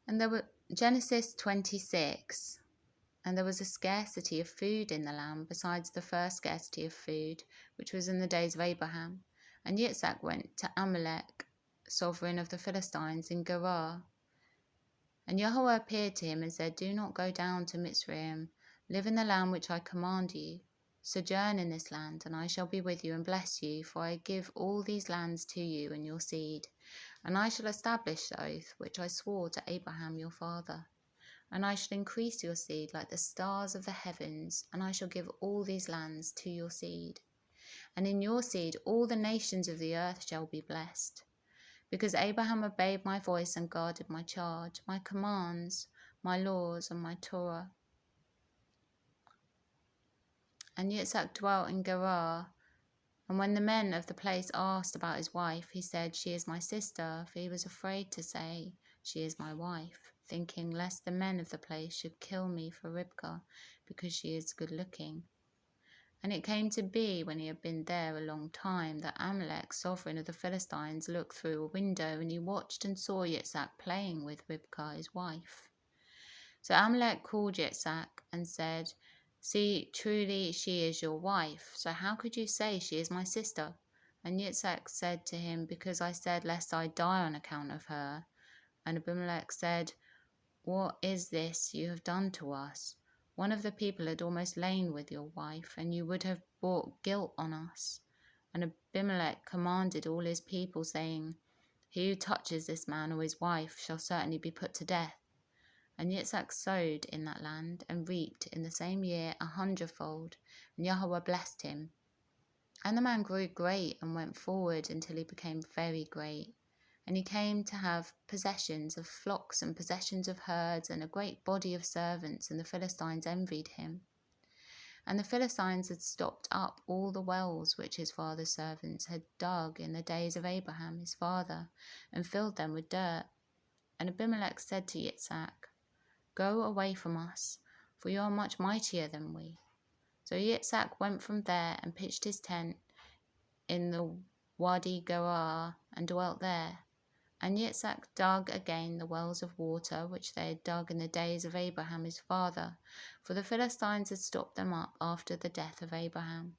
And there were Genesis 26, and there was a scarcity of food in the land besides the first scarcity of food, which was in the days of Abraham. And Yitzhak went to Amalek, sovereign of the Philistines, in Gerar. And Yahweh appeared to him and said, Do not go down to Mitzrayim. Live in the land which I command you. Sojourn in this land, and I shall be with you and bless you, for I give all these lands to you and your seed. And I shall establish the oath which I swore to Abraham your father. And I shall increase your seed like the stars of the heavens, and I shall give all these lands to your seed. And in your seed all the nations of the earth shall be blessed. Because Abraham obeyed my voice and guarded my charge, my commands, my laws, and my Torah. And Yitzhak dwelt in Gerar. And when the men of the place asked about his wife, he said, She is my sister, for he was afraid to say, She is my wife, thinking lest the men of the place should kill me for Ribkah, because she is good looking. And it came to be, when he had been there a long time, that Amalek, sovereign of the Philistines, looked through a window, and he watched and saw Yitzhak playing with Ribkah, his wife. So Amalek called Yitzhak and said, See, truly she is your wife, so how could you say she is my sister? And Yitzhak said to him, Because I said, lest I die on account of her. And Abimelech said, What is this you have done to us? One of the people had almost lain with your wife, and you would have brought guilt on us. And Abimelech commanded all his people, saying, He who touches this man or his wife shall certainly be put to death. And Yitzhak sowed in that land, and reaped in the same year 100-fold, and Yahweh blessed him. And the man grew great, and went forward until he became very great. And he came to have possessions of flocks and possessions of herds and a great body of servants, and the Philistines envied him. And the Philistines had stopped up all the wells which his father's servants had dug in the days of Abraham his father, and filled them with dirt. And Abimelech said to Yitzhak, Go away from us, for you are much mightier than we. So Yitzhak went from there and pitched his tent in the Wadi Gerar and dwelt there. And Yitzhak dug again the wells of water which they had dug in the days of Abraham his father, for the Philistines had stopped them up after the death of Abraham.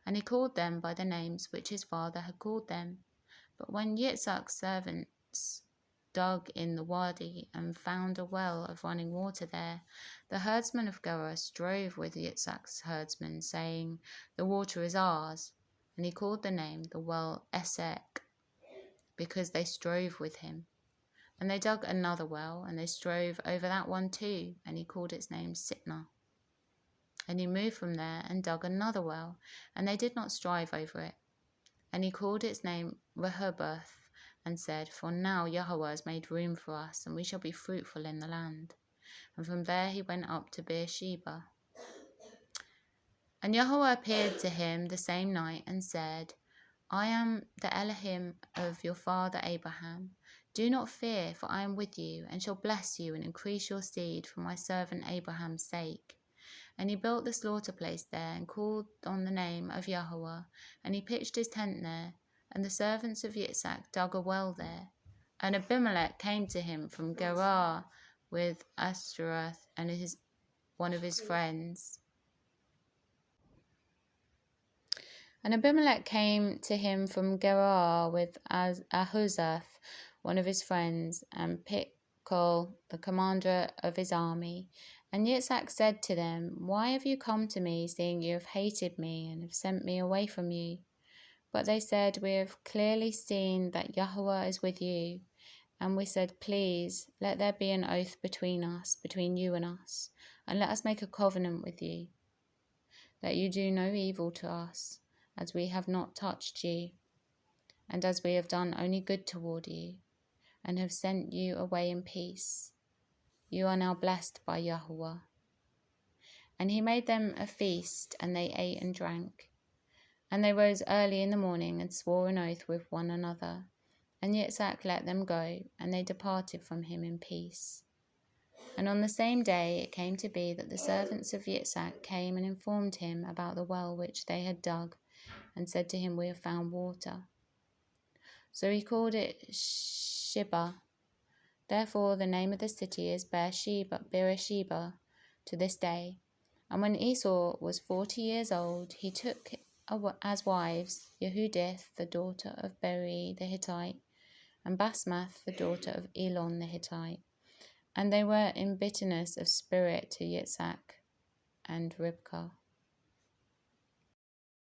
And he called them by the names which his father had called them. But when Yitzhak's servants dug in the wadi and found a well of running water there, the herdsmen of Gerar strove with Yitzhak's herdsmen, saying, The water is ours. And he called the name the well Esek, because they strove with him. And they dug another well, and they strove over that one too, and he called its name Sitnah. And he moved from there and dug another well, and they did not strive over it. And he called its name Rehoboth, and said, For now Yahweh has made room for us, and we shall be fruitful in the land. And from there he went up to Beersheba. And Yahweh appeared to him the same night, and said, I am the Elohim of your father Abraham. Do not fear, for I am with you, and shall bless you and increase your seed for my servant Abraham's sake. And he built the slaughter place there, and called on the name of Yahweh, and he pitched his tent there. And the servants of Yitzhak dug a well there. And Abimelech came to him from Gerar with Ashtaroth and one of his friends. And Abimelech came to him from Gerar with Ahuzzath, one of his friends, and Pichol, the commander of his army. And Yitzhak said to them, Why have you come to me, seeing you have hated me and have sent me away from you? But they said, We have clearly seen that Yahweh is with you. And we said, Please, let there be an oath between us, between you and us, and let us make a covenant with you, that you do no evil to us, as we have not touched you, and as we have done only good toward you, and have sent you away in peace. You are now blessed by Yahweh. And he made them a feast, and they ate and drank. And they rose early in the morning, and swore an oath with one another. And Yitzhak let them go, and they departed from him in peace. And on the same day it came to be that the servants of Yitzhak came and informed him about the well which they had dug, and said to him, We have found water. So he called it Shibah, Therefore the name of the city is Beersheba to this day. And when Esau was 40 years old, he took as wives Yehudith, the daughter of Beri the Hittite, and Basmath, the daughter of Elon the Hittite. And they were in bitterness of spirit to Yitzhak and Ribkah.